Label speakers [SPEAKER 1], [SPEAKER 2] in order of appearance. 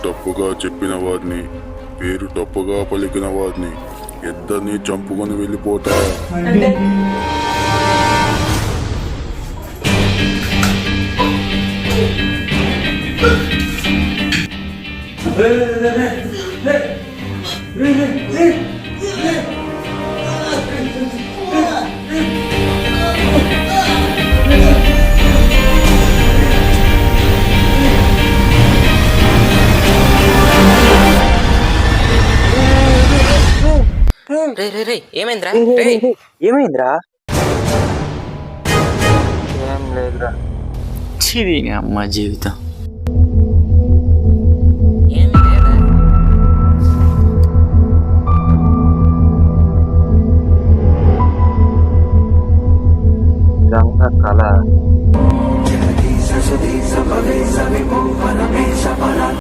[SPEAKER 1] తప్పుగా చెప్పిన వారిని, పేరు తప్పుగా పలికిన వారిని ఇద్దరిని చంపుకొని వెళ్ళిపోతా.
[SPEAKER 2] ఏమైందిరా?
[SPEAKER 3] ఏమైందిరా?
[SPEAKER 2] ఏం లేదురా. చిది అమ్మ జీవితం.